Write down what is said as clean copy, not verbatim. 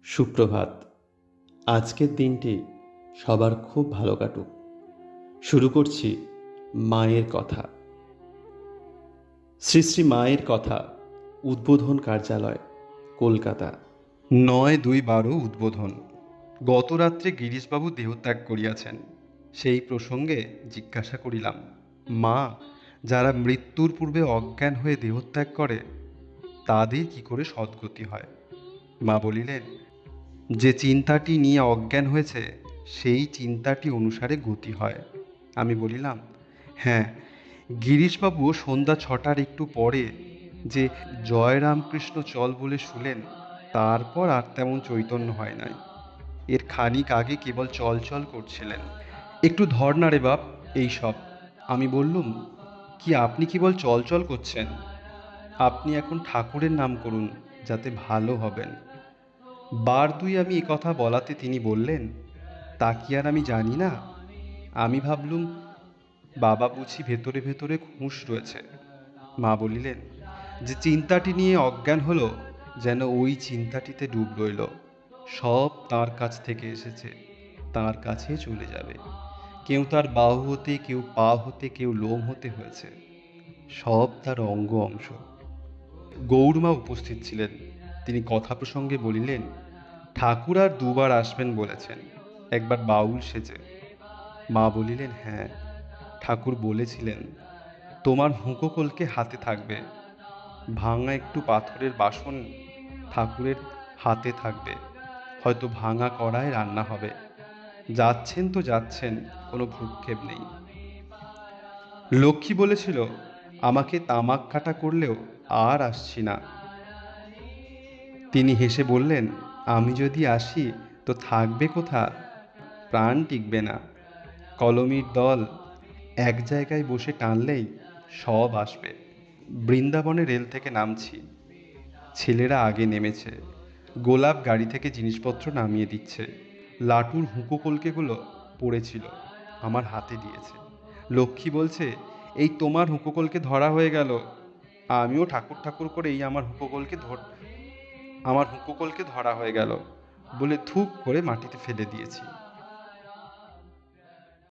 সুপ্রভাত। আজকের দিনটি সবার খুব ভালো কাটুক। শুরু করছি মায়ের কথা। শ্রী শ্রী মায়ের কথা, উদ্বোধন কার্যালয়, কলকাতা। ৯/২/১২ উদ্বোধন। গত রাত্রে গিরিশবাবু দেহত্যাগ করিয়াছেন। সেই প্রসঙ্গে জিজ্ঞাসা করিলাম, মা, যারা মৃত্যুর পূর্বে অজ্ঞান হয়ে দেহত্যাগ করে তাদের কি করে সদ্গতি হয়? মা বলিলেন, যে চিন্তাটি নিয়ে অজ্ঞান হয়েছে সেই চিন্তাটি অনুসারে গতি হয়। আমি বলিলাম, হ্যাঁ, গিরিশবাবু সন্ধ্যা ৬টার একটু পরে যে জয় রামকৃষ্ণ চল বলে শুলেন, তারপর আর তেমন চৈতন্য হয় নাই। এর খানিক আগে কেবল চল চল করছিলেন। একটু ধর না রে বাপ, এই সব। আমি বললুম, কি আপনি কেবল চল চল করছেন? আপনি এখন ঠাকুরের নাম করুন, যাতে ভালো হবেন। বার দুই আমি এ কথা বলাতে তিনি বললেন, তা কি আর আমি জানি না? আমি ভাবলুম বাবা বুঝি ভেতরে ভেতরে খুশ রয়েছে। মা বলিলেন, যে চিন্তাটি নিয়ে অজ্ঞান হলো যেন ওই চিন্তাটিতে ডুব রইল। সব তার কাছ থেকে এসেছে, তার কাছে চলে যাবে। কেউ তার বাহু হতে, কেউ পা হতে, কেউ লোম হতে হয়েছে। সব তার অঙ্গ অংশ। গৌরমা উপস্থিত ছিলেন। তিনি কথা প্রসঙ্গে বলিলেন, ঠাকুর আর দুবার আসবেন বলেছেন, একবার বাউল সেজে। মা বলিলেন, হ্যাঁ, ঠাকুর বলেছিলেন তোমার হুঁকোকলকে হাতে থাকবে। ভাঙা একটু পাথরের বাসন ঠাকুরের হাতে থাকবে। হয়তো ভাঙা কড়ায় রান্না হবে। যাচ্ছেন তো যাচ্ছেন, কোনো ভ্রুক্ষেপ নেই। লক্ষ্মী বলেছিল, আমাকে তামাক কাটা করলেও আর আসছি না। তিনি হেসে বললেন, আমি যদি আসি তো থাকবে কোথা? প্রাণ টিকবে না। কলমির দল এক জায়গায় বসে টানলেই সব আসবে। বৃন্দাবনে রেল থেকে নামছি। ছেলেরা আগে নেমেছে। গোলাপ গাড়ি থেকে জিনিসপত্র নামিয়ে দিচ্ছে। লাটুর হুঁকো কলকেগুলো পড়েছিল, আমার হাতে দিয়েছে। লক্ষ্মী বলছে, এই তোমার হুঁকো কলকে ধরা হয়ে গেল। আমিও ঠাকুর ঠাকুর করে আমার হুঁকো কলকে ধরা হয়ে গেল বলে ধূপ করে মাটিতে ফেলে দিয়েছি।